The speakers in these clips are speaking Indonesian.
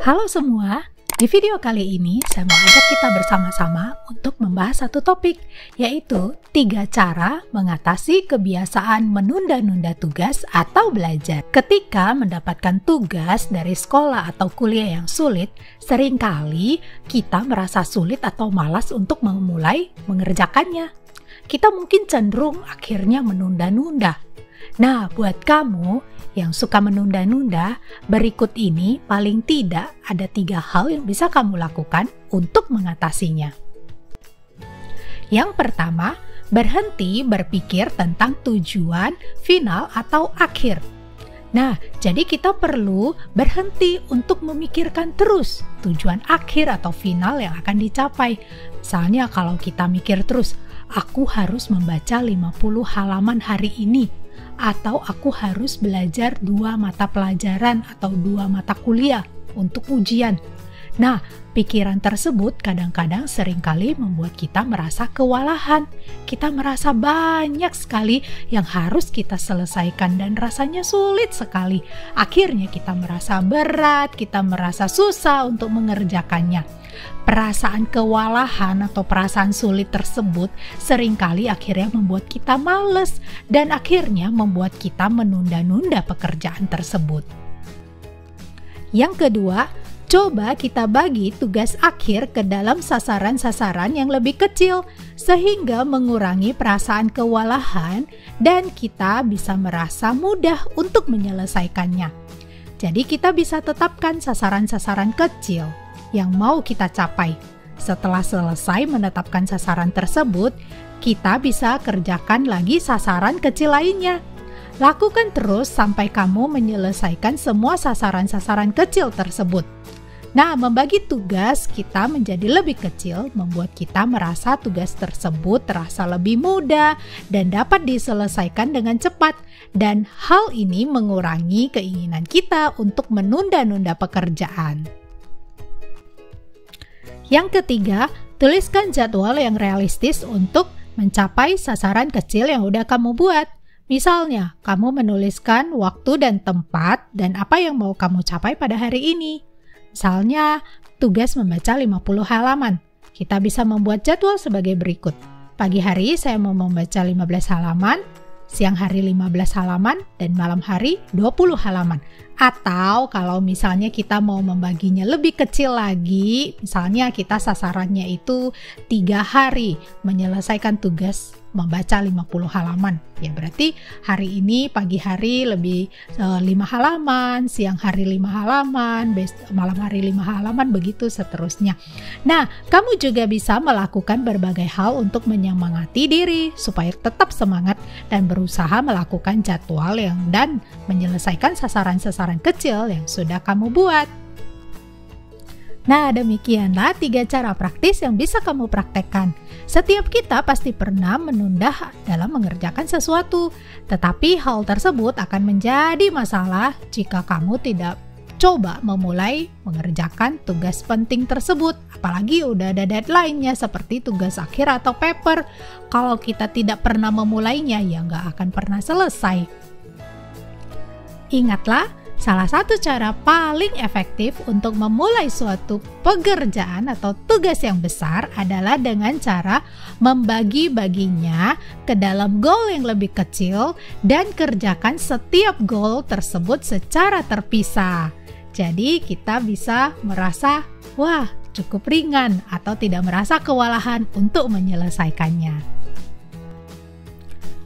Halo semua, di video kali ini saya mau ajak kita bersama-sama untuk membahas satu topik, yaitu 3 cara mengatasi kebiasaan menunda-nunda tugas atau belajar. Ketika mendapatkan tugas dari sekolah atau kuliah yang sulit, seringkali kita merasa sulit atau malas untuk memulai mengerjakannya. Kita mungkin cenderung akhirnya menunda-nunda. Nah, buat kamu yang suka menunda-nunda, berikut ini paling tidak ada 3 hal yang bisa kamu lakukan untuk mengatasinya. Yang pertama, berhenti berpikir tentang tujuan final atau akhir. Nah, jadi kita perlu berhenti untuk memikirkan terus tujuan akhir atau final yang akan dicapai. Misalnya kalau kita mikir terus, aku harus membaca 50 halaman hari ini, atau aku harus belajar 2 mata pelajaran atau 2 mata kuliah untuk ujian. Nah, pikiran tersebut kadang-kadang seringkali membuat kita merasa kewalahan. Kita merasa banyak sekali yang harus kita selesaikan dan rasanya sulit sekali. Akhirnya kita merasa berat, kita merasa susah untuk mengerjakannya. Perasaan kewalahan atau perasaan sulit tersebut seringkali akhirnya membuat kita malas dan akhirnya membuat kita menunda-nunda pekerjaan tersebut. Yang kedua, coba kita bagi tugas akhir ke dalam sasaran-sasaran yang lebih kecil sehingga mengurangi perasaan kewalahan dan kita bisa merasa mudah untuk menyelesaikannya. Jadi kita bisa tetapkan sasaran-sasaran kecil yang mau kita capai. Setelah selesai menetapkan sasaran tersebut, kita bisa kerjakan lagi sasaran kecil lainnya. Lakukan terus sampai kamu menyelesaikan semua sasaran-sasaran kecil tersebut. Nah, membagi tugas kita menjadi lebih kecil membuat kita merasa tugas tersebut terasa lebih mudah dan dapat diselesaikan dengan cepat. Dan hal ini mengurangi keinginan kita untuk menunda-nunda pekerjaan. Yang ketiga, tuliskan jadwal yang realistis untuk mencapai sasaran kecil yang udah kamu buat. Misalnya, kamu menuliskan waktu dan tempat dan apa yang mau kamu capai pada hari ini. Misalnya, tugas membaca 50 halaman. Kita bisa membuat jadwal sebagai berikut. Pagi hari saya mau membaca 15 halaman, siang hari 15 halaman, dan malam hari 20 halaman. Atau kalau misalnya kita mau membaginya lebih kecil lagi, misalnya kita sasarannya itu 3 hari menyelesaikan tugas membaca 50 halaman. Ya berarti hari ini pagi hari lebih 5 halaman, siang hari 5 halaman, malam hari 5 halaman, begitu seterusnya. Nah, kamu juga bisa melakukan berbagai hal untuk menyemangati diri supaya tetap semangat dan berusaha melakukan jadwal dan menyelesaikan sasaran-sasaran kecil yang sudah kamu buat. Nah, demikianlah 3 cara praktis yang bisa kamu praktekkan. Setiap kita pasti pernah menunda dalam mengerjakan sesuatu, tetapi hal tersebut akan menjadi masalah jika kamu tidak coba memulai mengerjakan tugas penting tersebut. Apalagi udah ada deadline-nya seperti tugas akhir atau paper. Kalau kita tidak pernah memulainya, ya nggak akan pernah selesai. Ingatlah, salah satu cara paling efektif untuk memulai suatu pekerjaan atau tugas yang besar adalah dengan cara membagi-baginya ke dalam goal yang lebih kecil dan kerjakan setiap goal tersebut secara terpisah. Jadi kita bisa merasa, wah, cukup ringan atau tidak merasa kewalahan untuk menyelesaikannya.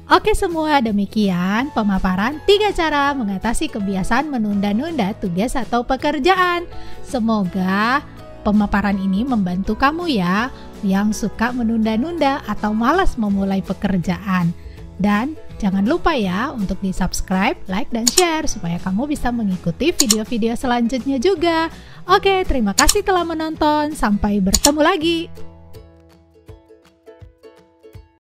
Oke semua, demikian pemaparan 3 cara mengatasi kebiasaan menunda-nunda tugas atau pekerjaan. Semoga pemaparan ini membantu kamu ya, yang suka menunda-nunda atau malas memulai pekerjaan. Dan jangan lupa ya untuk di-subscribe, like, dan share supaya kamu bisa mengikuti video-video selanjutnya juga. Oke, terima kasih telah menonton. Sampai bertemu lagi.